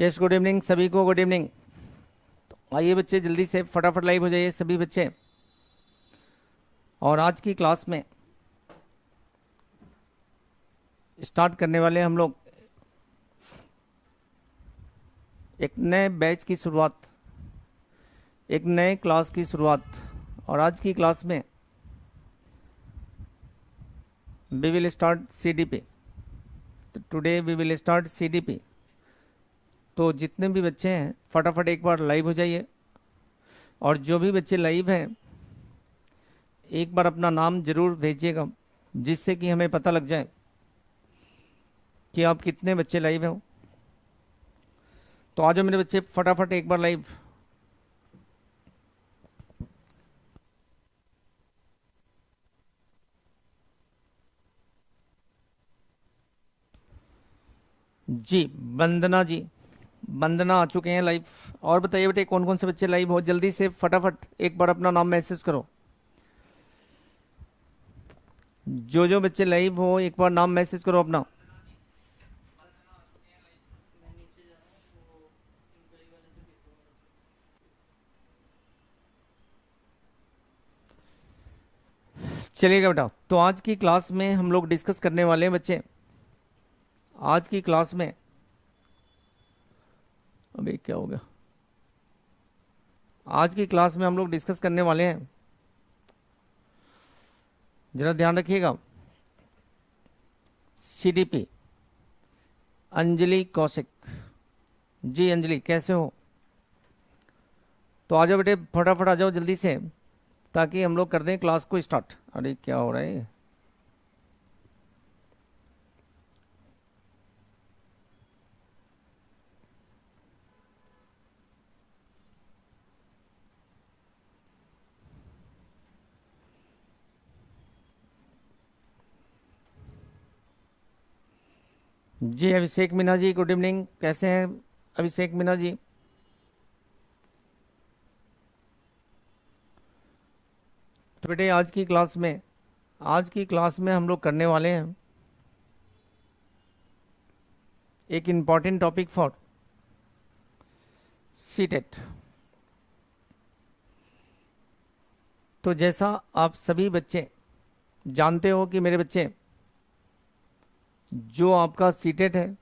Yes, good evening सभी को, good evening. तो आइए बच्चे, जल्दी से फटाफट लाइव हो जाइए सभी बच्चे। और आज की क्लास में स्टार्ट करने वाले हम लोग एक नए बैच की शुरुआत, एक नए क्लास की शुरुआत। और आज की क्लास में वी विल स्टार्ट सीडीपी। तो today we will start CDP. तो जितने भी बच्चे हैं फटाफट एक बार लाइव हो जाइए। और जो भी बच्चे लाइव हैं एक बार अपना नाम जरूर भेजिएगा, जिससे कि हमें पता लग जाए कि आप कितने बच्चे लाइव हैं। तो आ जाओ मेरे बच्चे फटाफट एक बार लाइव। जी, वंदना जी, वंदना आ चुके हैं लाइव। और बताइए बेटे कौन कौन से बच्चे लाइव हो, जल्दी से फटाफट एक बार अपना नाम मैसेज करो। जो बच्चे लाइव हो एक बार नाम मैसेज करो अपना। चलिएगा बेटा, तो आज की क्लास में हम लोग डिस्कस करने वाले हैं बच्चे। आज की क्लास में अभी क्या हो गया, आज की क्लास में हम लोग डिस्कस करने वाले हैं, जरा ध्यान रखिएगा, सीडीपी। अंजलि कौशिक जी, अंजलि कैसे हो? तो आ जाओ बेटे फटाफट आ जाओ जल्दी से, ताकि हम लोग कर दें क्लास को स्टार्ट। अरे क्या हो रहा है? जी अभिषेक मीना जी, गुड इवनिंग, कैसे हैं अभिषेक मीना जी? तो बेटे आज की क्लास में हम लोग करने वाले हैं एक इम्पॉर्टेंट टॉपिक फॉर सीटेट। तो जैसा आप सभी बच्चे जानते हो कि मेरे बच्चे, जो आपका सीटेट है,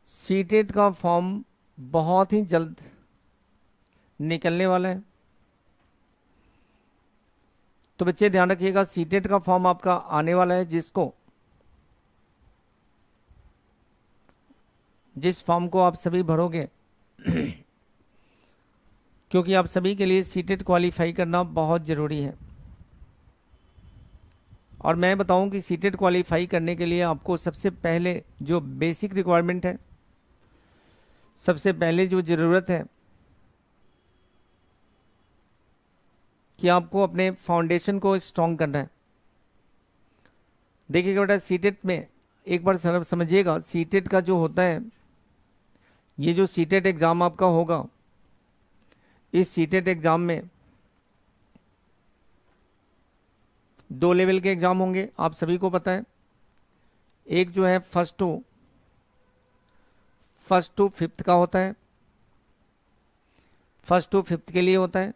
सीटेट का फॉर्म बहुत ही जल्द निकलने वाला है। तो बच्चे ध्यान रखिएगा, सीटेट का फॉर्म आपका आने वाला है, जिस फॉर्म को आप सभी भरोगे क्योंकि आप सभी के लिए सीटेट क्वालिफाई करना बहुत ज़रूरी है। और मैं बताऊं कि सीटेट क्वालिफाई करने के लिए आपको सबसे पहले जो बेसिक रिक्वायरमेंट है, सबसे पहले जो ज़रूरत है कि आपको अपने फाउंडेशन को स्ट्रॉन्ग करना है। देखिएगा बेटा, सीटेट में एक बार समझिएगा, सीटेट का जो होता है, ये जो सीटेट एग्ज़ाम आपका होगा, इस सीटेट एग्ज़ाम में 2 लेवल के एग्ज़ाम होंगे, आप सभी को पता है। एक जो है फर्स्ट टू फिफ्थ का होता है, फर्स्ट टू फिफ्थ के लिए होता है।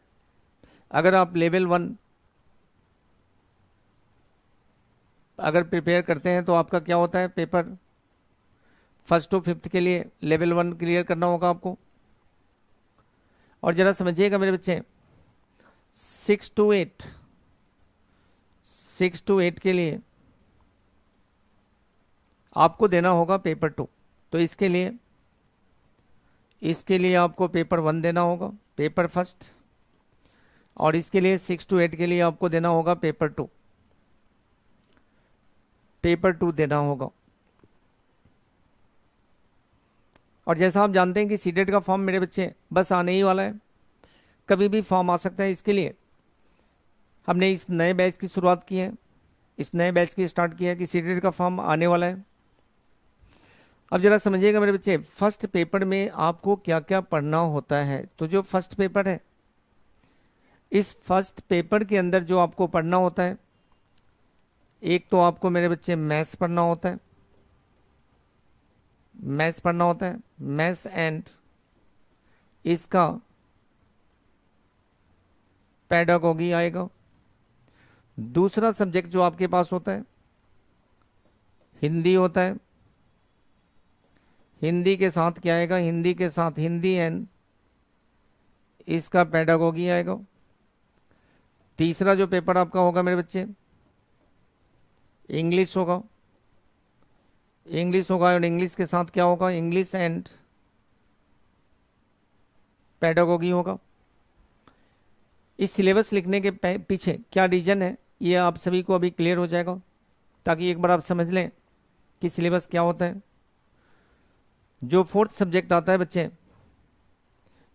अगर आप लेवल 1 अगर प्रिपेयर करते हैं तो आपका क्या होता है, पेपर फर्स्ट टू फिफ्थ के लिए लेवल 1 क्लियर करना होगा आपको। और ज़रा समझिएगा मेरे बच्चे, 6 to 8 के लिए आपको देना होगा पेपर 2। तो इसके लिए आपको पेपर 1 देना होगा, पेपर फर्स्ट। और इसके लिए 6 to 8 के लिए आपको देना होगा पेपर 2, पेपर 2 देना होगा। और जैसा आप जानते हैं कि सीटेट का फॉर्म मेरे बच्चे बस आने ही वाला है, कभी भी फॉर्म आ सकता है। इसके लिए हमने इस नए बैच की शुरुआत की है, इस नए बैच की स्टार्ट की है कि सीटेट का फॉर्म आने वाला है। अब जरा समझिएगा मेरे बच्चे, फर्स्ट पेपर में आपको क्या क्या पढ़ना होता है। तो जो फर्स्ट पेपर है, इस फर्स्ट पेपर के अंदर जो आपको पढ़ना होता है, एक तो आपको मेरे बच्चे मैथ्स पढ़ना होता है, मैथ्स पढ़ना होता है, मैथ्स एंड इसका पेडागोगी आएगा। दूसरा सब्जेक्ट जो आपके पास होता है हिंदी होता है। हिंदी के साथ क्या आएगा, हिंदी के साथ हिंदी एंड इसका पेडागोगी आएगा। तीसरा जो पेपर आपका होगा मेरे बच्चे इंग्लिश होगा। इंग्लिश होगा और इंग्लिश के साथ क्या होगा, इंग्लिश एंड पेडागोगी होगा। इस सिलेबस लिखने के पीछे क्या रीजन है ये आप सभी को अभी क्लियर हो जाएगा, ताकि एक बार आप समझ लें कि सिलेबस क्या होता है। जो फोर्थ सब्जेक्ट आता है बच्चे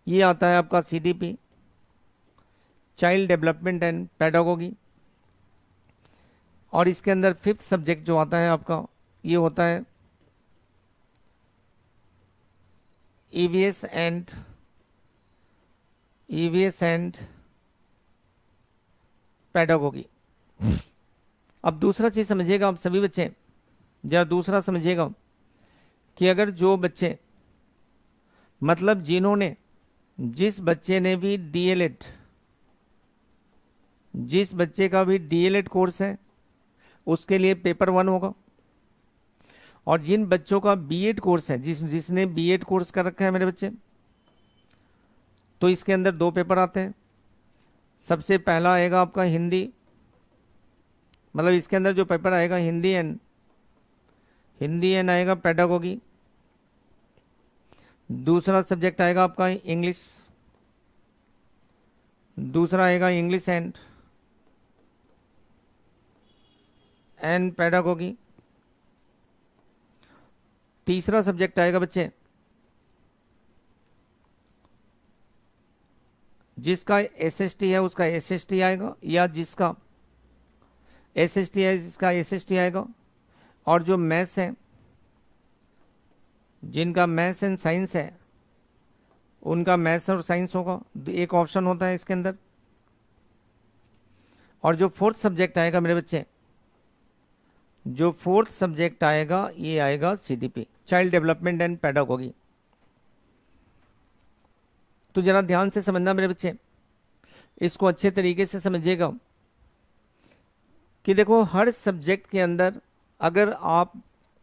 ये आता है आपका CDP, child development and pedagogy. और इसके अंदर फिफ्थ सब्जेक्ट जो आता है आपका ये होता है ईवीएस एंड पेडागोगी। अब दूसरा चीज समझिएगा आप सभी बच्चे, जरा दूसरा समझिएगा कि अगर जो बच्चे मतलब जिन्होंने जिस बच्चे ने भी डीएलएड, जिस बच्चे का भी डीएलएड कोर्स है उसके लिए पेपर 1 होगा। और जिन बच्चों का बीएड कोर्स है, जिसने बीएड कोर्स कर रखा है मेरे बच्चे, तो इसके अंदर 2 पेपर आते हैं। सबसे पहला आएगा आपका हिंदी, मतलब इसके अंदर जो पेपर आएगा हिंदी एंड आएगा पेडागोगी। दूसरा सब्जेक्ट आएगा आपका इंग्लिश, दूसरा आएगा इंग्लिश एंड पेडागोगी। तीसरा सब्जेक्ट आएगा बच्चे जिसका एसएसटी है उसका एसएसटी आएगा, या जिसका एसएसटी है जिसका एसएसटी आएगा। और जो मैथ्स है, जिनका मैथ्स एंड साइंस है उनका मैथ्स और साइंस होगा, एक ऑप्शन होता है इसके अंदर। और जो फोर्थ सब्जेक्ट आएगा मेरे बच्चे, जो फोर्थ सब्जेक्ट आएगा ये आएगा CDP, child development and pedagogy. तो जरा ध्यान से समझना मेरे बच्चे, इसको अच्छे तरीके से समझिएगा कि देखो हर सब्जेक्ट के अंदर अगर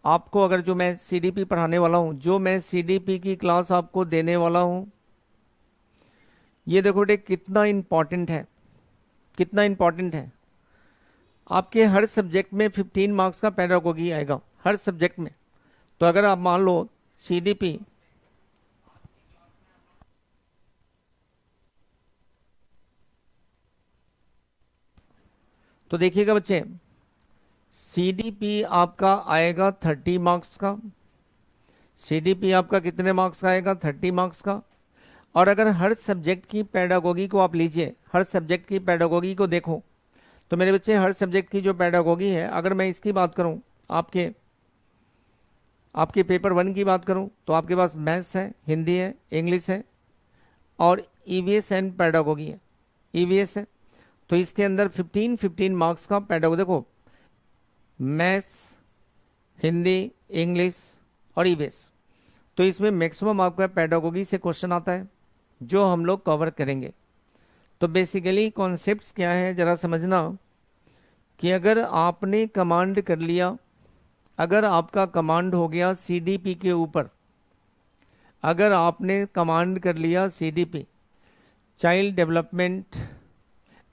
आपको अगर जो मैं सीडीपी पढ़ाने वाला हूं, जो मैं सीडीपी की क्लास आपको देने वाला हूं, ये देखो बेटे कितना इंपॉर्टेंट है, कितना इंपॉर्टेंट है। आपके हर सब्जेक्ट में 15 मार्क्स का पेडागोगी आएगा हर सब्जेक्ट में। तो अगर आप मान लो सीडीपी तो देखिएगा बच्चे सीडीपी आपका आएगा 30 मार्क्स का। सीडीपी आपका कितने मार्क्स का आएगा, 30 मार्क्स का। और अगर हर सब्जेक्ट की पेडागोगी को आप लीजिए, हर सब्जेक्ट की पेडागोगी को देखो, तो मेरे बच्चे हर सब्जेक्ट की जो पेडागोगी है, अगर मैं इसकी बात करूं, आपके पेपर 1 की बात करूं, तो आपके पास मैथ्स है, हिंदी है, इंग्लिश है और ईवीएस एंड पेडागोगी है, ईवीएस है। तो इसके अंदर 15 मार्क्स का पेडागोगी, देखो मैथ्स, हिंदी, इंग्लिश और ईवीएस, तो इसमें मैक्सिमम आपका पेडागोगी से क्वेश्चन आता है जो हम लोग कवर करेंगे। तो बेसिकली कॉन्सेप्ट्स क्या है जरा समझना कि अगर आपने कमांड कर लिया, अगर आपका कमांड हो गया सीडीपी के ऊपर, अगर आपने कमांड कर लिया CDP, child development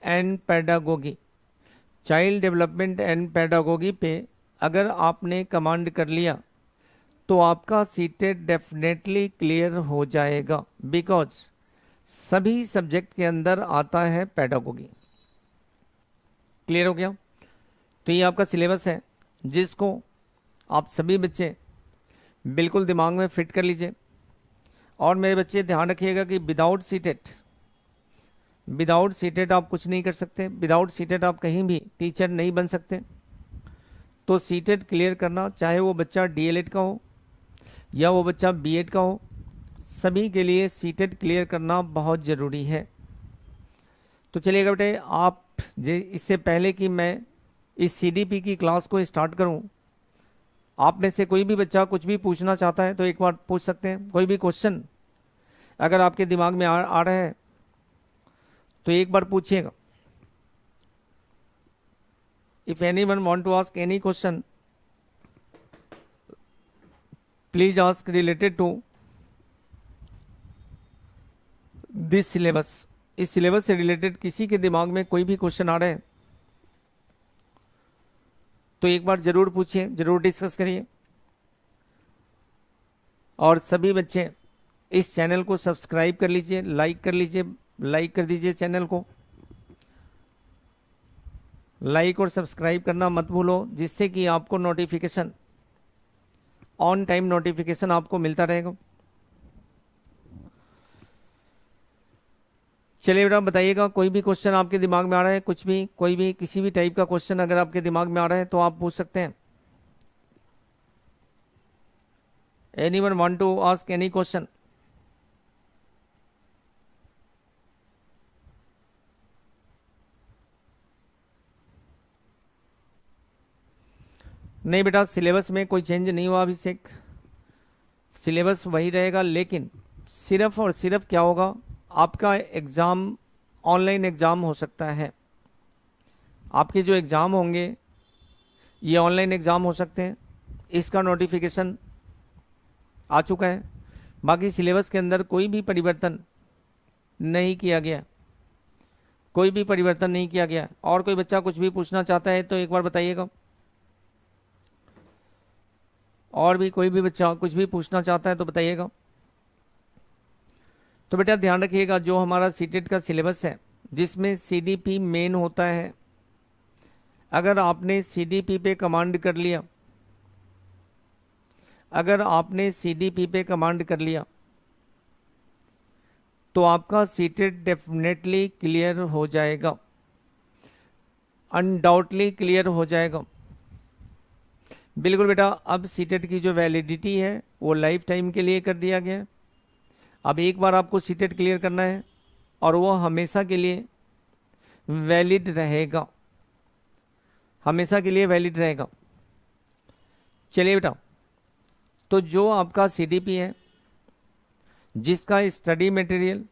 and pedagogy, child development and pedagogy पे अगर आपने कमांड कर लिया तो आपका सीटेट डेफिनेटली क्लियर हो जाएगा, बिकॉज सभी सब्जेक्ट के अंदर आता है पेडागोगी। क्लियर हो गया? तो ये आपका सिलेबस है जिसको आप सभी बच्चे बिल्कुल दिमाग में फिट कर लीजिए। और मेरे बच्चे ध्यान रखिएगा कि विदाउट सीटेट आप कुछ नहीं कर सकते, विदाउट सीटेट आप कहीं भी टीचर नहीं बन सकते। तो सीटेट क्लियर करना, चाहे वो बच्चा डीएलएड का हो या वो बच्चा बीएड का हो, सभी के लिए सीटेट क्लियर करना बहुत ज़रूरी है। तो चलिएगा बेटे, इससे पहले कि मैं इस सीडीपी की क्लास को स्टार्ट करूं, आप में से कोई भी बच्चा कुछ भी पूछना चाहता है तो एक बार पूछ सकते हैं। कोई भी क्वेश्चन अगर आपके दिमाग में आ रहा है तो एक बार पूछिएगा। If anyone want to ask any question, please ask related to this syllabus. इस सिलेबस से रिलेटेड किसी के दिमाग में कोई भी क्वेश्चन आ रहा है तो एक बार जरूर पूछिए, जरूर डिस्कस करिए। और सभी बच्चे इस चैनल को सब्सक्राइब कर लीजिए, लाइक कर लीजिए, लाइक कर दीजिए चैनल को। लाइक और सब्सक्राइब करना मत भूलो, जिससे कि आपको नोटिफिकेशन, ऑन टाइम नोटिफिकेशन आपको मिलता रहेगा। चलिए बेटा बताइएगा, कोई भी क्वेश्चन आपके दिमाग में आ रहा है, कुछ भी, कोई भी किसी भी टाइप का क्वेश्चन अगर आपके दिमाग में आ रहा है तो आप पूछ सकते हैं। Anyone want to ask any question? नहीं बेटा, सिलेबस में कोई चेंज नहीं हुआ अभिषेक, सिलेबस वही रहेगा। लेकिन सिर्फ और सिर्फ क्या होगा, आपका एग्ज़ाम ऑनलाइन एग्ज़ाम हो सकता है। आपके जो एग्ज़ाम होंगे ये ऑनलाइन एग्ज़ाम हो सकते हैं, इसका नोटिफिकेशन आ चुका है। बाकी सिलेबस के अंदर कोई भी परिवर्तन नहीं किया गया, कोई भी परिवर्तन नहीं किया गया। और कोई बच्चा कुछ भी पूछना चाहता है तो एक बार बताइएगा। और भी कोई भी बच्चा कुछ भी पूछना चाहता है तो बताइएगा। तो बेटा ध्यान रखिएगा, जो हमारा सीटेट का सिलेबस है जिसमें सीडीपी मेन होता है, अगर आपने सीडीपी पे कमांड कर लिया, अगर आपने सीडीपी पे कमांड कर लिया तो आपका सीटेट डेफिनेटली क्लियर हो जाएगा, अनडाउटली क्लियर हो जाएगा। बिल्कुल बेटा, अब सीटेट की जो वैलिडिटी है वो लाइफ टाइम के लिए कर दिया गया है। अब एक बार आपको सीटेट क्लियर करना है और वो हमेशा के लिए वैलिड रहेगा, हमेशा के लिए वैलिड रहेगा। चलिए बेटा, तो जो आपका सीडीपी है, जिसका स्टडी मटेरियल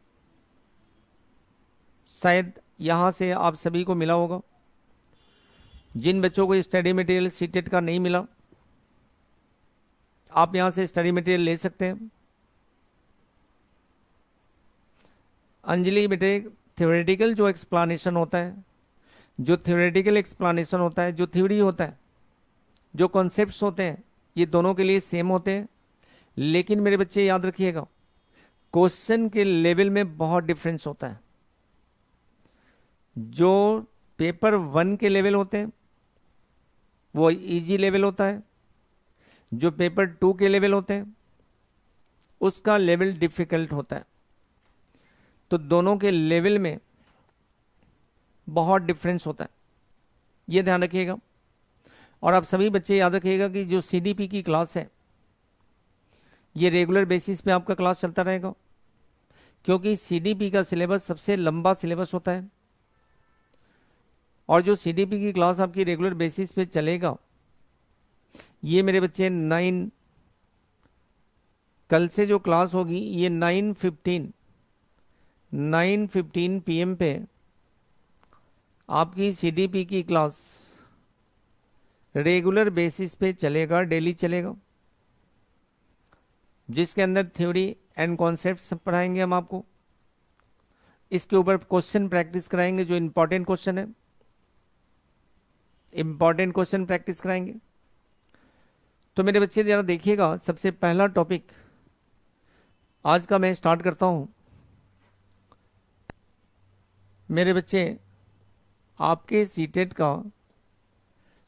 शायद यहाँ से आप सभी को मिला होगा, जिन बच्चों को स्टडी मटेरियल सीटेट का नहीं मिला, आप यहाँ से स्टडी मटेरियल ले सकते हैं। अंजलि बेटे, थ्योरेटिकल जो एक्सप्लानेशन होता है, जो थ्योरेटिकल एक्सप्लानेशन होता है, जो थ्योरी होता है, जो कॉन्सेप्ट्स होते हैं, ये दोनों के लिए सेम होते हैं। लेकिन मेरे बच्चे याद रखिएगा, क्वेश्चन के लेवल में बहुत डिफरेंस होता है। जो पेपर 1 के लेवल होते हैं वो इजी लेवल होता है, जो पेपर 2 के लेवल होते हैं उसका लेवल डिफिकल्ट होता है। तो दोनों के लेवल में बहुत डिफरेंस होता है, ये ध्यान रखिएगा। और आप सभी बच्चे याद रखिएगा कि जो सीडीपी की क्लास है ये रेगुलर बेसिस पे आपका क्लास चलता रहेगा, क्योंकि सीडीपी का सिलेबस सबसे लंबा सिलेबस होता है। और जो सीडीपी की क्लास आपकी रेगुलर बेसिस पे चलेगा, ये मेरे बच्चे 9, कल से जो क्लास होगी ये 9:15 PM पे आपकी सीडीपी की क्लास रेगुलर बेसिस पे चलेगा, डेली चलेगा, जिसके अंदर थ्योरी एंड कॉन्सेप्ट्स पढ़ाएंगे हम आपको। इसके ऊपर क्वेश्चन प्रैक्टिस कराएंगे, जो इंपॉर्टेंट क्वेश्चन है, इंपॉर्टेंट क्वेश्चन प्रैक्टिस कराएंगे। तो मेरे बच्चे जरा देखिएगा, सबसे पहला टॉपिक आज का मैं स्टार्ट करता हूं। मेरे बच्चे, आपके सीटेट का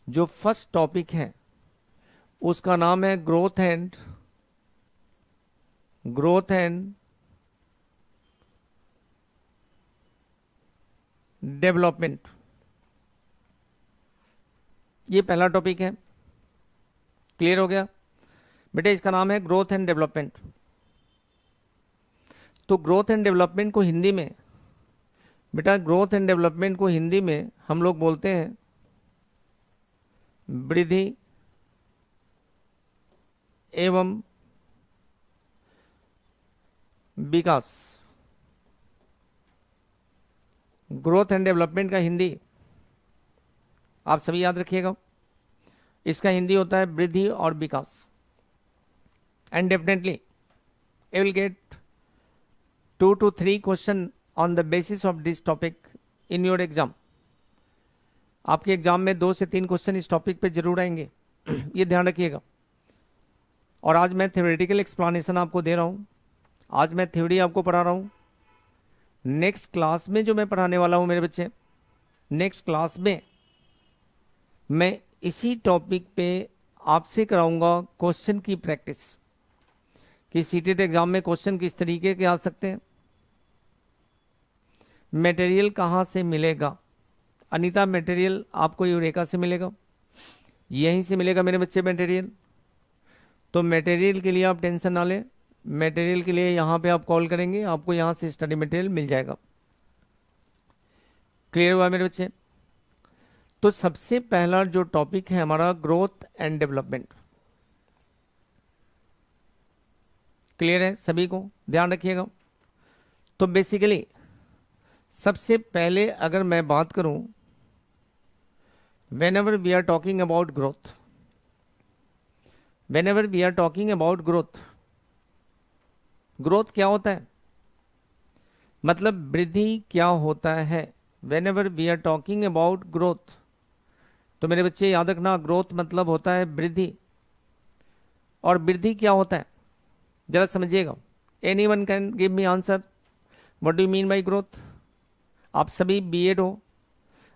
जो फर्स्ट टॉपिक है उसका नाम है ग्रोथ एंड डेवलपमेंट। ये पहला टॉपिक है, क्लियर हो गया बेटे? इसका नाम है ग्रोथ एंड डेवलपमेंट। तो ग्रोथ एंड डेवलपमेंट को हिंदी में बेटा, ग्रोथ एंड डेवलपमेंट को हिंदी में हम लोग बोलते हैं वृद्धि एवं विकास, ग्रोथ एंड डेवलपमेंट का हिंदी आप सभी याद रखिएगा, इसका हिंदी होता है वृद्धि और विकास। And definitely you will get 2 to 3 question on the basis of this topic in your exam. आपके एग्जाम में 2 से 3 क्वेश्चन इस टॉपिक पे जरूर आएंगे, ये ध्यान रखिएगा। और आज मैं थ्योरेटिकल एक्सप्लेनेशन आपको दे रहा हूँ, आज मैं थ्योरी आपको पढ़ा रहा हूँ। नेक्स्ट क्लास में जो मैं पढ़ाने वाला हूँ मेरे बच्चे, नेक्स्ट क्लास में मैं इसी टॉपिक पे आपसे कराऊंगा क्वेश्चन की प्रैक्टिस, कि सीटेट एग्जाम में क्वेश्चन किस तरीके के आ सकते हैं, मटेरियल कहाँ से मिलेगा। अनीता, मटेरियल आपको यूरेका से मिलेगा, यहीं से मिलेगा मेरे बच्चे मटेरियल। तो मटेरियल के लिए आप टेंशन ना लें, मटेरियल के लिए यहाँ पे आप कॉल करेंगे, आपको यहाँ से स्टडी मटेरियल मिल जाएगा। क्लियर हुआ मेरे बच्चे? तो सबसे पहला जो टॉपिक है हमारा ग्रोथ एंड डेवलपमेंट। क्लियर है सभी को? ध्यान रखिएगा। तो बेसिकली सबसे पहले अगर मैं बात करूं, whenever we are talking about growth, whenever we are talking about growth, growth क्या होता है, मतलब वृद्धि क्या होता है। whenever we are talking about growth, तो मेरे बच्चे याद रखना, ग्रोथ मतलब होता है वृद्धि। और वृद्धि क्या होता है जरा समझिएगा। Anyone can give me answer, what do you mean by growth. आप सभी बीएड हो,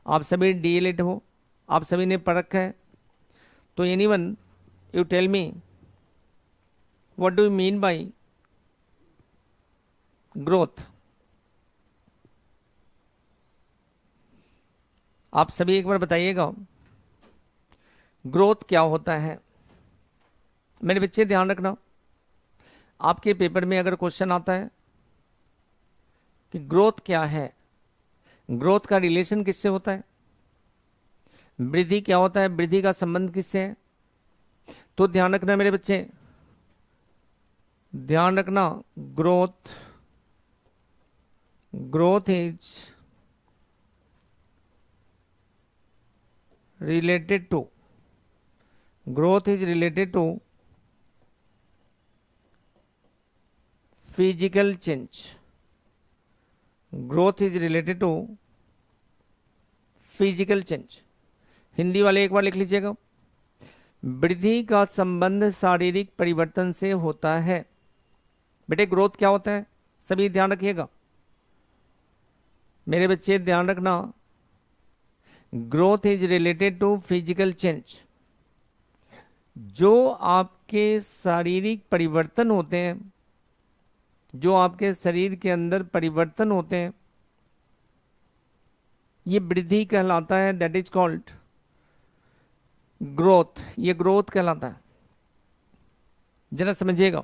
आप सभी डीएलएड हो, आप सभी ने पढ़ रखा है, तो anyone you tell me what do you mean by growth. आप सभी एक बार बताइएगा ग्रोथ क्या होता है। मेरे बच्चे ध्यान रखना, आपके पेपर में अगर क्वेश्चन आता है कि ग्रोथ क्या है, ग्रोथ का रिलेशन किससे होता है, वृद्धि क्या होता है, वृद्धि का संबंध किससे है, तो ध्यान रखना मेरे बच्चे, ध्यान रखना, growth is related to, growth is related to physical change, growth is related to physical change। Hindi वाले एक बार लिख लीजिएगा, वृद्धि का संबंध शारीरिक परिवर्तन से होता है। बेटे ग्रोथ क्या होता है सभी ध्यान रखिएगा, मेरे बच्चे ध्यान रखना, growth is related to physical change. जो आपके शारीरिक परिवर्तन होते हैं, जो आपके शरीर के अंदर परिवर्तन होते हैं, ये वृद्धि कहलाता है, दैट इज कॉल्ड ग्रोथ, ये ग्रोथ कहलाता है। जरा समझिएगा,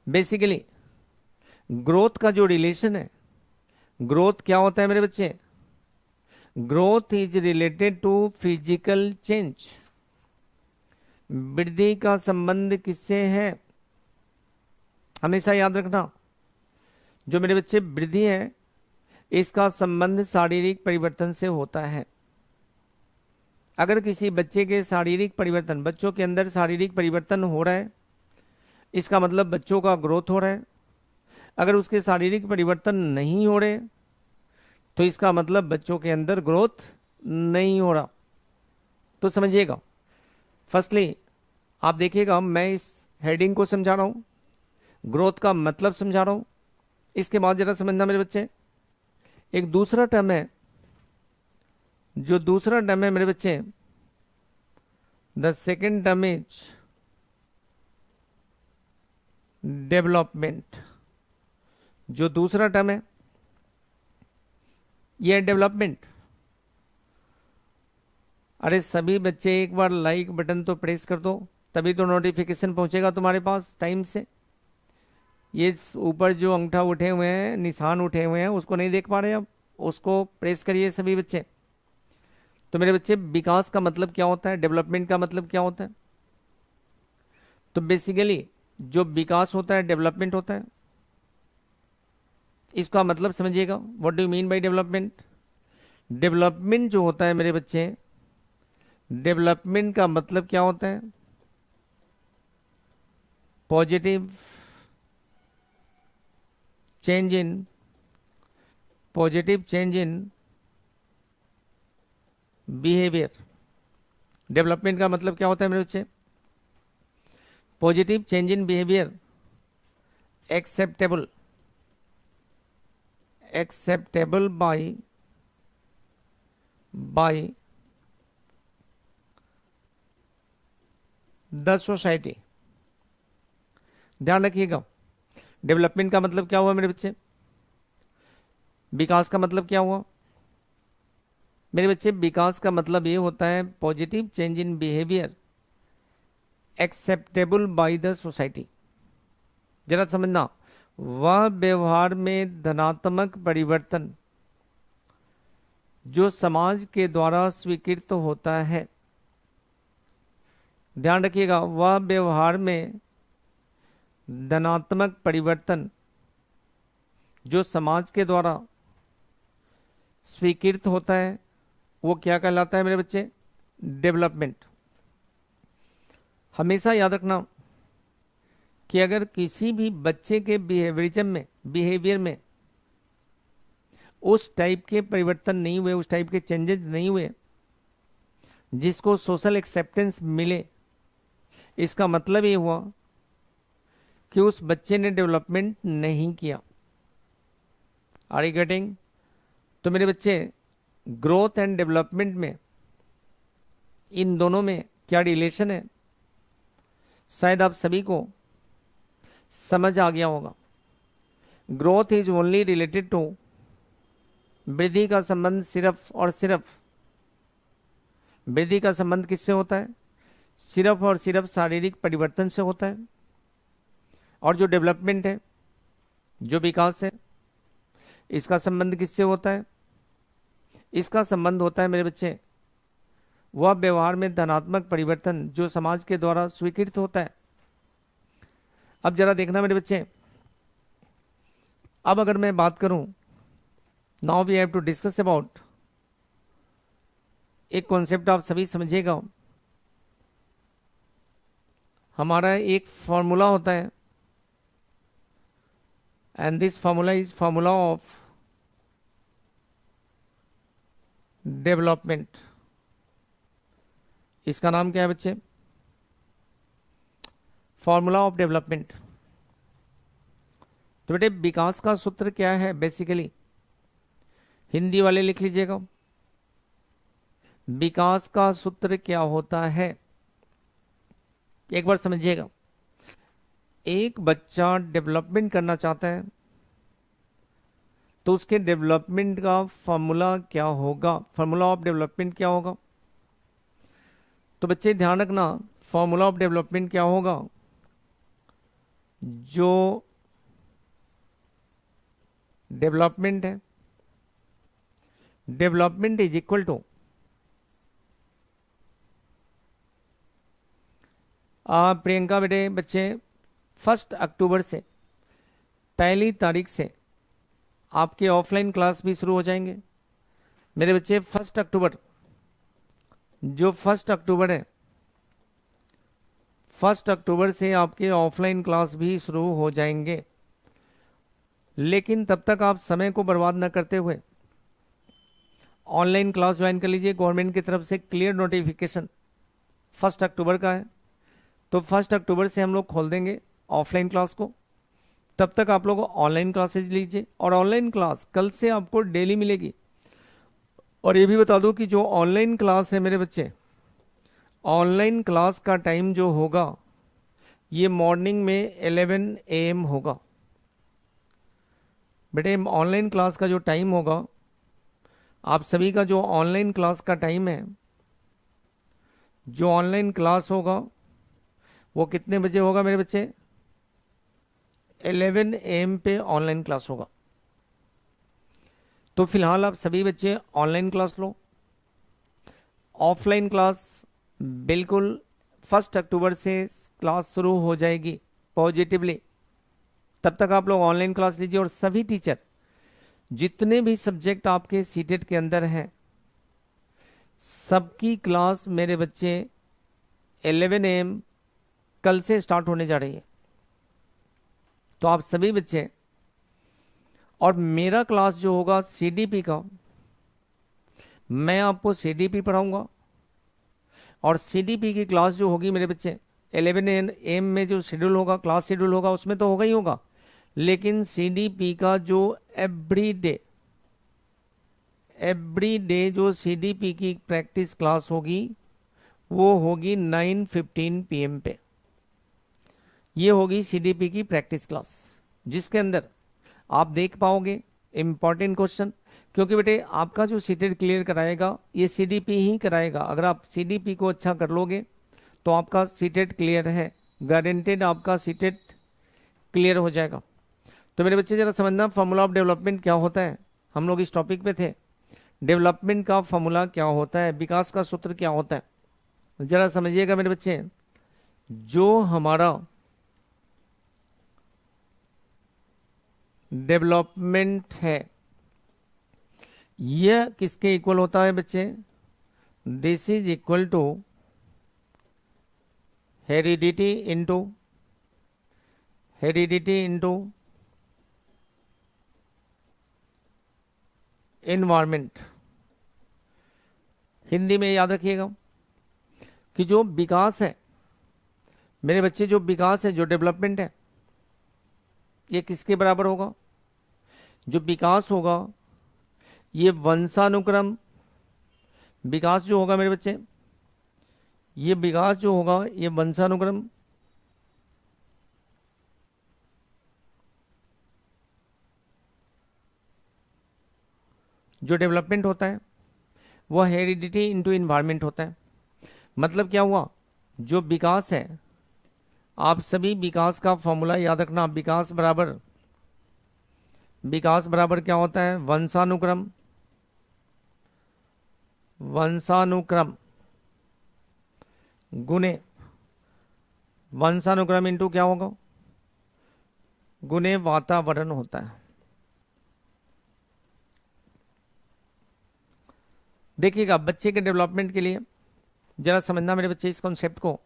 बेसिकली ग्रोथ का जो रिलेशन है, ग्रोथ क्या होता है मेरे बच्चे, growth is related to physical change. वृद्धि का संबंध किससे है, हमेशा याद रखना, जो मेरे बच्चे वृद्धि है इसका संबंध शारीरिक परिवर्तन से होता है। अगर किसी बच्चे के शारीरिक परिवर्तन, बच्चों के अंदर शारीरिक परिवर्तन हो रहा है, इसका मतलब बच्चों का ग्रोथ हो रहा है। अगर उसके शारीरिक परिवर्तन नहीं हो रहे तो इसका मतलब बच्चों के अंदर ग्रोथ नहीं हो रहा। तो समझिएगा, फर्स्टली आप देखिएगा, मैं इस हेडिंग को समझा रहा हूँ, ग्रोथ का मतलब समझा रहा हूँ। इसके बाद जरा समझना मेरे बच्चे, एक दूसरा टर्म है, जो दूसरा टर्म है मेरे बच्चे, the second term is development. जो दूसरा टर्म है ये डेवलपमेंट। अरे सभी बच्चे एक बार लाइक बटन तो प्रेस कर दो, तभी तो नोटिफिकेशन पहुंचेगा तुम्हारे पास टाइम से। ये ऊपर जो अंगूठा उठे हुए हैं, निशान उठे हुए हैं, उसको नहीं देख पा रहे अब, उसको प्रेस करिए सभी बच्चे। तो मेरे बच्चे विकास का मतलब क्या होता है, डेवलपमेंट का मतलब क्या होता है, तो बेसिकली जो विकास होता है डेवलपमेंट होता है। इसका मतलब समझिएगा, what do you mean by development. Development जो होता है मेरे बच्चे, डेवलपमेंट का मतलब क्या होता है, positive change in, positive change in behaviour. Development का मतलब क्या होता है मेरे बच्चे, positive change in behaviour acceptable, acceptable by the society. ध्यान रखिएगा, डेवलपमेंट का मतलब क्या हुआ मेरे बच्चे, विकास का मतलब क्या हुआ मेरे बच्चे, विकास का मतलब ये होता है positive change in behaviour acceptable by the society. जरा समझना, वह व्यवहार में धनात्मक परिवर्तन जो समाज के द्वारा स्वीकृत होता है। ध्यान रखिएगा, वह व्यवहार में धनात्मक परिवर्तन जो समाज के द्वारा स्वीकृत होता है, वो क्या कहलाता है मेरे बच्चे, डेवलपमेंट। हमेशा याद रखना कि अगर किसी भी बच्चे के बिहेवियर में उस टाइप के परिवर्तन नहीं हुए, उस टाइप के चेंजेस नहीं हुए जिसको सोशल एक्सेप्टेंस मिले, इसका मतलब ये हुआ कि उस बच्चे ने डेवलपमेंट नहीं किया। Are you getting. तो मेरे बच्चे, ग्रोथ एंड डेवलपमेंट में, इन दोनों में क्या रिलेशन है, शायद आप सभी को समझ आ गया होगा। Growth is only related to, वृद्धि का संबंध सिर्फ और सिर्फ, वृद्धि का संबंध किससे होता है, सिर्फ और सिर्फ शारीरिक परिवर्तन से होता है। और जो डेवलपमेंट है, जो विकास है, इसका संबंध किससे होता है, इसका संबंध होता है मेरे बच्चे वह व्यवहार में धनात्मक परिवर्तन जो समाज के द्वारा स्वीकृत होता है। अब जरा देखना मेरे बच्चे, अब अगर मैं बात करूं, now we have to discuss about, एक कॉन्सेप्ट आप सभी समझिएगा। हमारा एक फॉर्मूला होता है, and this formula is formula of development. इसका नाम क्या है बच्चे, फॉर्मूला ऑफ डेवलपमेंट। तो बेटे, विकास का सूत्र क्या है बेसिकली, हिंदी वाले लिख लीजिएगा, विकास का सूत्र क्या होता है, एक बार समझिएगा। एक बच्चा डेवलपमेंट करना चाहता है तो उसके डेवलपमेंट का फॉर्मूला क्या होगा, फॉर्मूला ऑफ डेवलपमेंट क्या होगा। तो बच्चे ध्यान रखना, फॉर्मूला ऑफ डेवलपमेंट क्या होगा, जो डेवलपमेंट है, development is equal to Priyanka बेटे बच्चे 1 अक्टूबर से, 1 तारीख से आपके ऑफलाइन क्लास भी शुरू हो जाएंगे मेरे बच्चे। 1 अक्टूबर, जो 1 अक्टूबर है, 1 अक्टूबर से आपके ऑफलाइन क्लास भी शुरू हो जाएंगे। लेकिन तब तक आप समय को बर्बाद न करते हुए ऑनलाइन क्लास ज्वाइन कर लीजिए। गवर्नमेंट की तरफ से क्लियर नोटिफिकेशन 1 अक्टूबर का है, तो 1 अक्टूबर से हम लोग खोल देंगे ऑफलाइन क्लास को। तब तक आप लोग ऑनलाइन क्लासेज लीजिए, और ऑनलाइन क्लास कल से आपको डेली मिलेगी। और ये भी बता दूं कि जो ऑनलाइन क्लास है मेरे बच्चे, ऑनलाइन क्लास का टाइम जो होगा ये मॉर्निंग में 11 AM होगा। बेटे, ऑनलाइन क्लास का जो टाइम होगा, आप सभी का जो ऑनलाइन क्लास का टाइम है, जो ऑनलाइन क्लास होगा वो कितने बजे होगा मेरे बच्चे, 11 AM पे ऑनलाइन क्लास होगा। तो फिलहाल आप सभी बच्चे ऑनलाइन क्लास लो, ऑफलाइन क्लास बिल्कुल 1 अक्टूबर से क्लास शुरू हो जाएगी पॉजिटिवली। तब तक आप लोग ऑनलाइन क्लास लीजिए और सभी टीचर जितने भी सब्जेक्ट आपके सीटेट के अंदर हैं सबकी क्लास मेरे बच्चे 11 AM कल से स्टार्ट होने जा रही है। तो आप सभी बच्चे, और मेरा क्लास जो होगा सीडीपी का, मैं आपको सीडीपी पढ़ाऊंगा और सीडीपी की क्लास जो होगी मेरे बच्चे 11 AM में जो शेड्यूल होगा, क्लास शेड्यूल होगा, उसमें तो होगा ही होगा, लेकिन सीडीपी का जो एवरी डे जो सीडीपी की प्रैक्टिस क्लास होगी वो होगी 9:15 PM पे। ये होगी सीडीपी की प्रैक्टिस क्लास, जिसके अंदर आप देख पाओगे इंपॉर्टेंट क्वेश्चन, क्योंकि बेटे आपका जो सीटेट क्लियर कराएगा ये सीडीपी ही कराएगा। अगर आप सीडीपी को अच्छा कर लोगे तो आपका सीटेट क्लियर है, गारंटेड आपका सीटेट क्लियर हो जाएगा। तो मेरे बच्चे जरा समझना फॉर्मूला ऑफ डेवलपमेंट क्या होता है। हम लोग इस टॉपिक पे थे, डेवलपमेंट का फॉर्मूला क्या होता है, विकास का सूत्र क्या होता है। जरा समझिएगा मेरे बच्चे, जो हमारा डेवलपमेंट है यह किसके इक्वल होता है बच्चे, this is equal to heredity into environment. Hindi में याद रखिएगा कि जो विकास है मेरे बच्चे, जो विकास है, जो डेवलपमेंट है, ये किसके बराबर होगा। जो विकास होगा ये वंशानुक्रम विकास जो होगा मेरे बच्चे, ये विकास जो होगा ये वंशानुक्रम जो डेवलपमेंट होता है वह हेरिडिटी इंटू इन्वायरमेंट होता है। मतलब क्या हुआ, जो विकास है, आप सभी विकास का फॉर्मूला याद रखना, विकास बराबर क्या होता है, वंशानुक्रम गुने वंशानुक्रम इंटू क्या होगा, गुने वातावरण होता है। देखिएगा बच्चे के डेवलपमेंट के लिए जरा समझना मेरे बच्चे इस कॉन्सेप्ट को,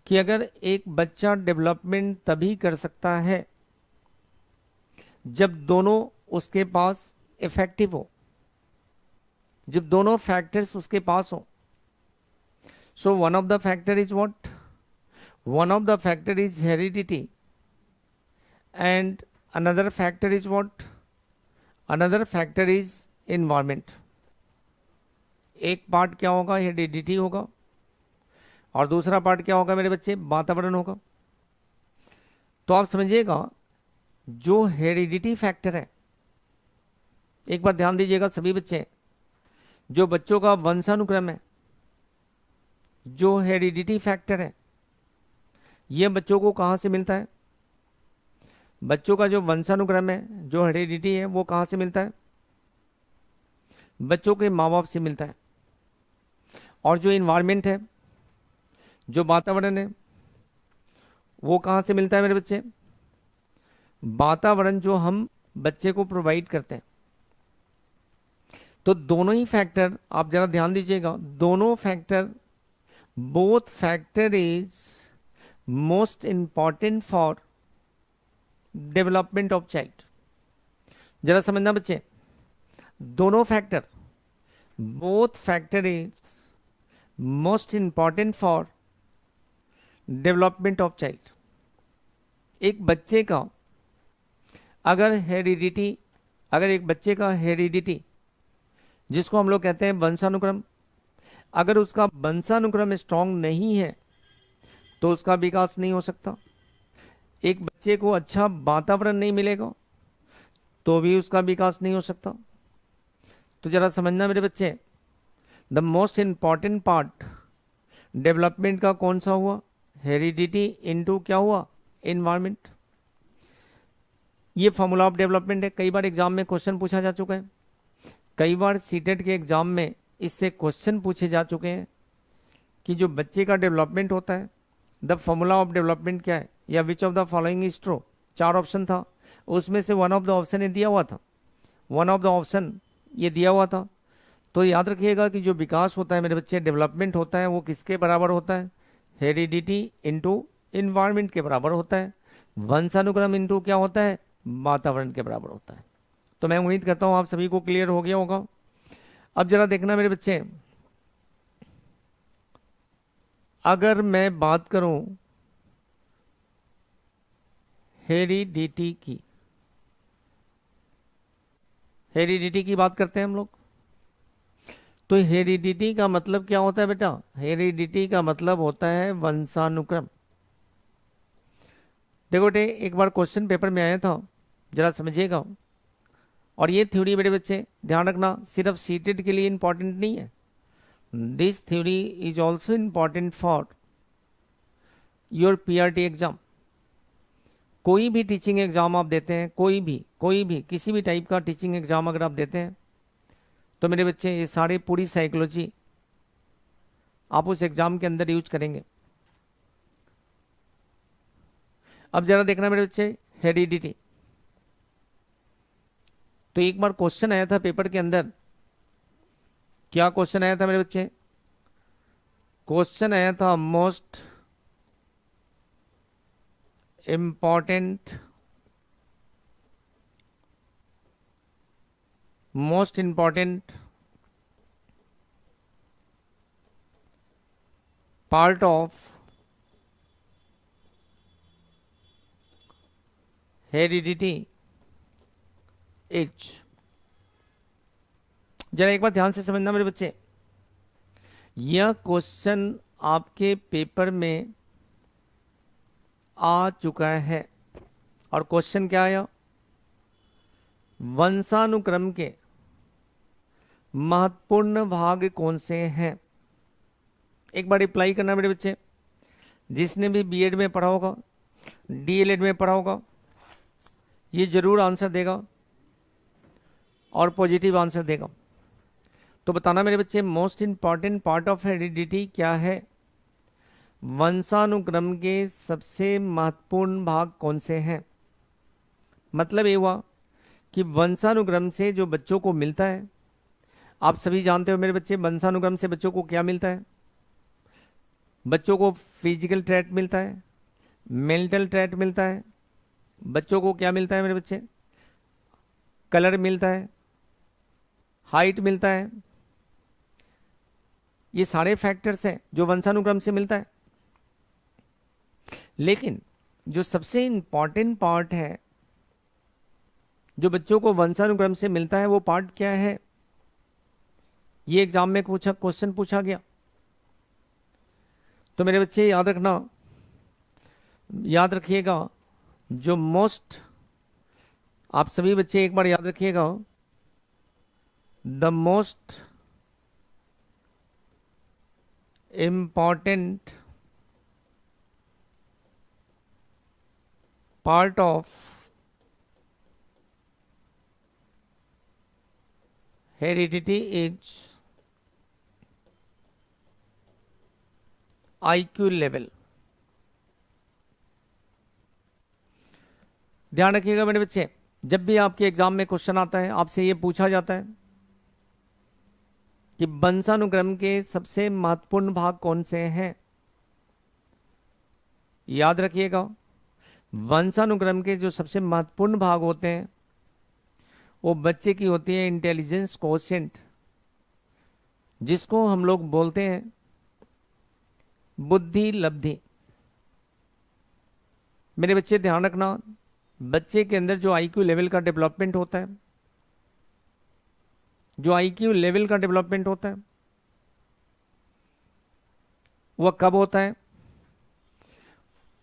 कि अगर एक बच्चा डेवलपमेंट तभी कर सकता है जब दोनों उसके पास इफेक्टिव हो, जब दोनों फैक्टर्स उसके पास हो। So one of the factor is what, one of the factor is heredity and another factor is what, another factor is environment. एक पार्ट क्या होगा, हेरिडिटी होगा, और दूसरा पार्ट क्या होगा मेरे बच्चे, वातावरण होगा। तो आप समझिएगा जो हेरिडिटी फैक्टर है, एक बार ध्यान दीजिएगा सभी बच्चे, जो बच्चों का वंशानुक्रम है, जो हेरिडिटी फैक्टर है, यह बच्चों को कहां से मिलता है, बच्चों का जो वंशानुक्रम है, जो हेरिडिटी है, वो कहां से मिलता है, बच्चों के माँ बाप से मिलता है। और जो इन्वायरमेंट है, जो वातावरण है, वो कहां से मिलता है मेरे बच्चे, वातावरण जो हम बच्चे को प्रोवाइड करते हैं। तो दोनों ही फैक्टर आप जरा ध्यान दीजिएगा, दोनों factor, both factor is most important for development of child. जरा समझना बच्चे, दोनों factor, both factor is most important for development of child. एक बच्चे का अगर हेरिडिटी, अगर एक बच्चे का हेरिडिटी जिसको हम लोग कहते हैं वंशानुक्रम, अगर उसका वंशानुक्रम स्ट्रांग नहीं है तो उसका विकास नहीं हो सकता। एक बच्चे को अच्छा वातावरण नहीं मिलेगा तो भी उसका विकास नहीं हो सकता। तो जरा समझना मेरे बच्चे, the most important part development का कौन सा हुआ, हेरिडिटी इनटू क्या हुआ, एनवायरमेंट। ये फॉर्मूला ऑफ डेवलपमेंट है, कई बार एग्जाम में क्वेश्चन पूछा जा चुका है, कई बार सीटेट के एग्जाम में इससे क्वेश्चन पूछे जा चुके हैं। कि जो बच्चे का डेवलपमेंट होता है, द फॉर्मूला ऑफ डेवलपमेंट क्या है, या which of the following is true, 4 option था, उसमें से वन ऑफ द ऑप्शन ये दिया हुआ था, वन ऑफ द ऑप्शन ये दिया हुआ था। तो याद रखिएगा कि जो विकास होता है मेरे बच्चे, डेवलपमेंट होता है, वो किसके बराबर होता है, हेरिडिटी इंटू इन्वायरमेंट के बराबर होता है, वंशानुक्रम इंटू क्या होता है, वातावरण के बराबर होता है। तो मैं उम्मीद करता हूं आप सभी को क्लियर हो गया होगा। अब जरा देखना मेरे बच्चे, अगर मैं बात करूं हेरिडिटी की, हेरिडिटी की बात करते हैं हम लोग, तो हेरिडिटी का मतलब क्या होता है बेटा, हेरिडिटी का मतलब होता है वंशानुक्रम। देखो बेटे, एक बार क्वेश्चन पेपर में आया था, जरा समझिएगा। और ये थ्योरी मेरे बच्चे ध्यान रखना, सिर्फ सीटेड के लिए इंपॉर्टेंट नहीं है, this theory is also important for your PRT exam. कोई भी टीचिंग एग्जाम आप देते हैं, कोई भी किसी भी टाइप का टीचिंग एग्जाम अगर आप देते हैं, तो मेरे बच्चे ये सारे पूरी साइकोलॉजी आप उस एग्जाम के अंदर यूज करेंगे। अब जरा देखना मेरे बच्चे, हेरिडिटी, तो एक बार क्वेश्चन आया था पेपर के अंदर, क्या क्वेश्चन आया था मेरे बच्चे, क्वेश्चन आया था most important part of heredity is, जरा एक बार ध्यान से समझना मेरे बच्चे, यह क्वेश्चन आपके पेपर में आ चुका है। और क्वेश्चन क्या आया, वंशानुक्रम के महत्वपूर्ण भाग कौन से हैं। एक बार रिप्लाई करना मेरे बच्चे, जिसने भी बीएड में पढ़ा होगा, डीएलएड में पढ़ा होगा, ये जरूर आंसर देगा और पॉजिटिव आंसर देगा। तो बताना मेरे बच्चे, most important part of heredity क्या है, वंशानुक्रम के सबसे महत्वपूर्ण भाग कौन से हैं। मतलब ये हुआ कि वंशानुक्रम से जो बच्चों को मिलता है, आप सभी जानते हो मेरे बच्चे, वंशानुक्रम से बच्चों को क्या मिलता है, बच्चों को फिजिकल ट्रैट मिलता है, मेंटल ट्रैट मिलता है, बच्चों को क्या मिलता है मेरे बच्चे, कलर मिलता है, हाइट मिलता है, ये सारे फैक्टर्स हैं जो वंशानुक्रम से मिलता है। लेकिन जो सबसे इंपॉर्टेंट पार्ट है जो बच्चों को वंशानुक्रम से मिलता है, वो पार्ट क्या है, ये एग्जाम में क्वेश्चन पूछा गया। तो मेरे बच्चे याद रखिएगा, जो मोस्ट, आप सभी बच्चे एक बार याद रखिएगा, the most important part of heredity is IQ level. ध्यान रखिएगा मेरे बच्चे, जब भी आपके एग्जाम में क्वेश्चन आता है, आपसे ये पूछा जाता है कि वंशानुक्रम के सबसे महत्वपूर्ण भाग कौन से हैं, याद रखिएगा, वंशानुक्रम के जो सबसे महत्वपूर्ण भाग होते हैं वो बच्चे की होती है इंटेलिजेंस कोशेंट, जिसको हम लोग बोलते हैं बुद्धि लब्धि। मेरे बच्चे ध्यान रखना, बच्चे के अंदर जो IQ लेवल का डेवलपमेंट होता है, जो IQ लेवल का डेवलपमेंट होता है वह कब होता है,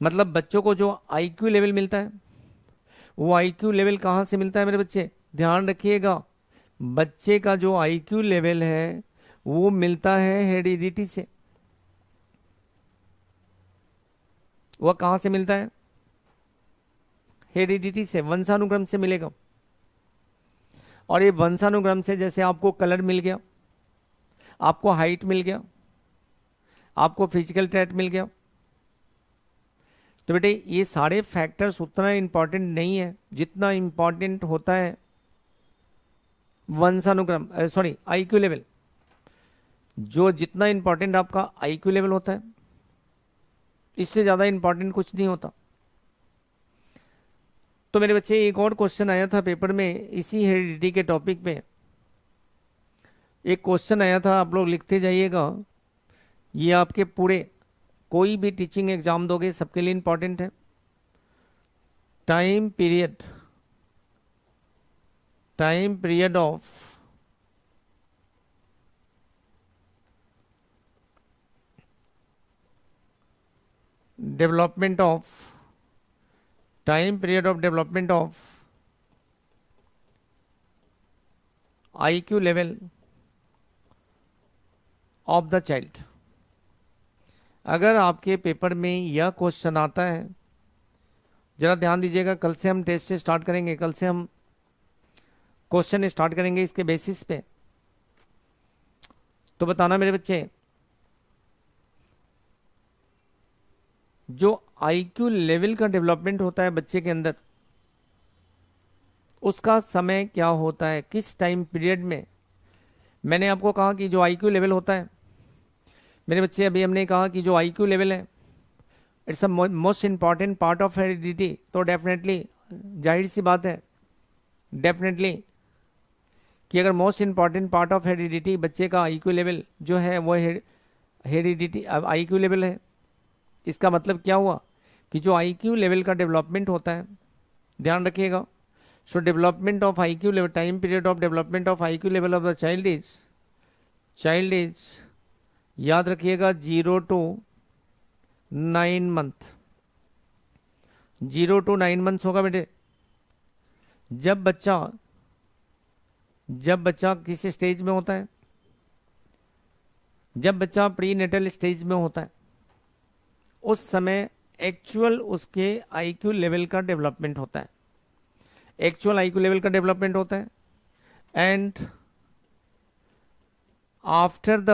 मतलब बच्चों को जो IQ लेवल मिलता है, वो IQ लेवल कहां से मिलता है मेरे बच्चे, ध्यान रखिएगा, बच्चे का जो IQ लेवल है वो मिलता है हेरिडिटी से। वह कहां से मिलता है, हेरिडिटी से, वंशानुक्रम से मिलेगा। और ये वंशानुक्रम से, जैसे आपको कलर मिल गया, आपको हाइट मिल गया, आपको फिजिकल थ्रेट मिल गया। तो बेटे ये सारे फैक्टर्स उतना इंपॉर्टेंट नहीं है जितना इंपॉर्टेंट होता है वंशानुक्रम, सॉरी आईक्यू लेवल। जो जितना इंपॉर्टेंट आपका आईक्यू लेवल होता है, इससे ज़्यादा इंपॉर्टेंट कुछ नहीं होता। तो मेरे बच्चे एक और क्वेश्चन आया था पेपर में इसी हेरिडिटी के टॉपिक पे। एक क्वेश्चन आया था, आप लोग लिखते जाइएगा। ये आपके पूरे कोई भी टीचिंग एग्जाम दोगे सबके लिए इंपॉर्टेंट है। Time period of development of IQ level of the child. अगर आपके पेपर में यह क्वेश्चन आता है, जरा ध्यान दीजिएगा, कल से हम टेस्ट स्टार्ट करेंगे, कल से हम क्वेश्चन स्टार्ट करेंगे इसके बेसिस पे। तो बताना मेरे बच्चे, जो IQ लेवल का डेवलपमेंट होता है बच्चे के अंदर, उसका समय क्या होता है, किस टाइम पीरियड में। मैंने आपको कहा कि जो IQ लेवल होता है मेरे बच्चे, अभी हमने कहा कि जो IQ लेवल है it's a most important part of heredity. तो डेफिनेटली जाहिर सी बात है डेफिनेटली कि अगर most important part of heredity बच्चे का IQ लेवल जो है वो हेरिडिटी IQ लेवल है, इसका मतलब क्या हुआ कि जो IQ लेवल का डेवलपमेंट होता है, ध्यान रखिएगा। सो development of IQ level, time period of development of IQ level of the child is याद रखिएगा 0 to 9 मंथ। 0 to 9 मंथ्स होगा बेटे। जब बच्चा किस स्टेज में होता है, जब बच्चा प्री नेटल स्टेज में होता है, उस समय एक्चुअल उसके IQ लेवल का डेवलपमेंट होता है, एक्चुअल IQ लेवल का डेवलपमेंट होता है। And after the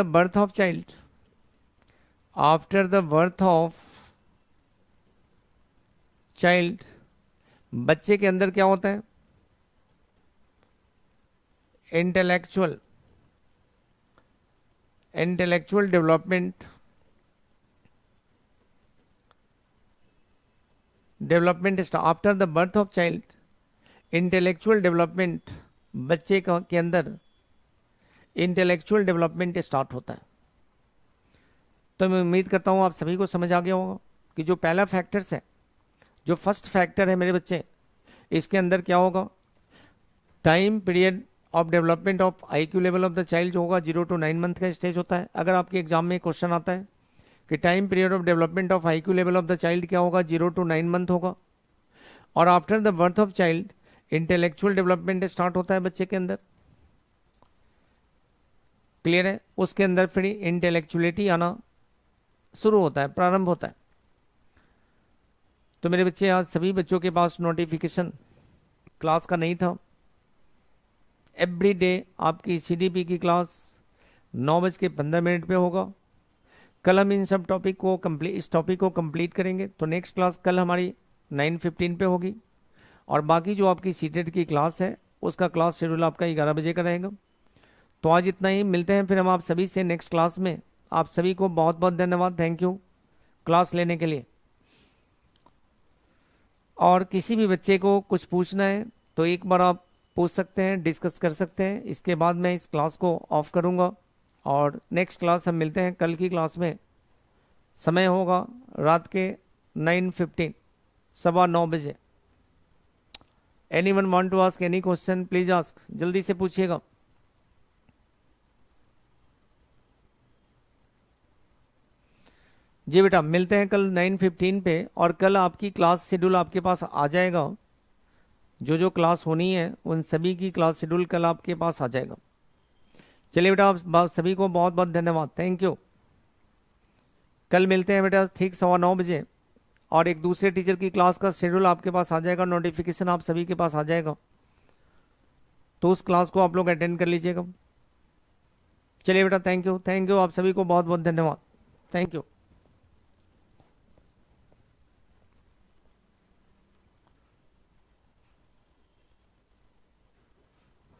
birth of child, बच्चे के अंदर क्या होता है, intellectual development after the birth of child, intellectual development बच्चे के अंदर इंटेलेक्चुअल डेवलपमेंट स्टार्ट होता है। तो मैं उम्मीद करता हूँ आप सभी को समझ आ गया होगा कि जो पहला फैक्टर्स है, जो फर्स्ट फैक्टर है मेरे बच्चे, इसके अंदर क्या होगा, time period of development of IQ level of the child जो होगा 0 to 9 मंथ का स्टेज होता है। अगर आपके एग्जाम में क्वेश्चन आता है कि time period of development of IQ level of the child क्या होगा, 0 to 9 मंथ होगा। और after the birth of child intellectual development start होता है बच्चे के अंदर। क्लियर है? उसके अंदर फिर इंटेलेक्चुअलिटी आना शुरू होता है, प्रारंभ होता है। तो मेरे बच्चे, आज सभी बच्चों के पास नोटिफिकेशन क्लास का नहीं था। एवरी डे आपकी CDP की क्लास 9:15 पे होगा। कल हम इन सब टॉपिक को इस टॉपिक को कंप्लीट करेंगे। तो नेक्स्ट क्लास कल हमारी 9:15 पे होगी। और बाकी जो आपकी सीटेट की क्लास है उसका क्लास शेड्यूल आपका 11 बजे का रहेगा। तो आज इतना ही, मिलते हैं फिर हम आप सभी से नेक्स्ट क्लास में। आप सभी को बहुत बहुत धन्यवाद, थैंक यू क्लास लेने के लिए। और किसी भी बच्चे को कुछ पूछना है तो एक बार आप पूछ सकते हैं, डिस्कस कर सकते हैं। इसके बाद मैं इस क्लास को ऑफ करूंगा और नेक्स्ट क्लास हम मिलते हैं कल की क्लास में। समय होगा रात के 9:15, 9:15 बजे। Anyone want to ask any question, please ask, जल्दी से पूछिएगा। जी बेटा, मिलते हैं कल 9:15 पे। और कल आपकी क्लास शेड्यूल आपके पास आ जाएगा। जो जो क्लास होनी है उन सभी की क्लास शेड्यूल कल आपके पास आ जाएगा। चलिए बेटा, आप सभी को बहुत बहुत धन्यवाद, थैंक यू। कल मिलते हैं बेटा ठीक 9:15 बजे। और एक दूसरे टीचर की क्लास का शेड्यूल आपके पास आ जाएगा, नोटिफिकेशन आप सभी के पास आ जाएगा। तो उस क्लास को आप लोग अटेंड कर लीजिएगा। चलिए बेटा, थैंक यू, आप सभी को बहुत बहुत धन्यवाद। Thank you.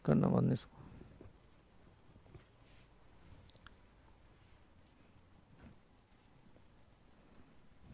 करना बंद इसको।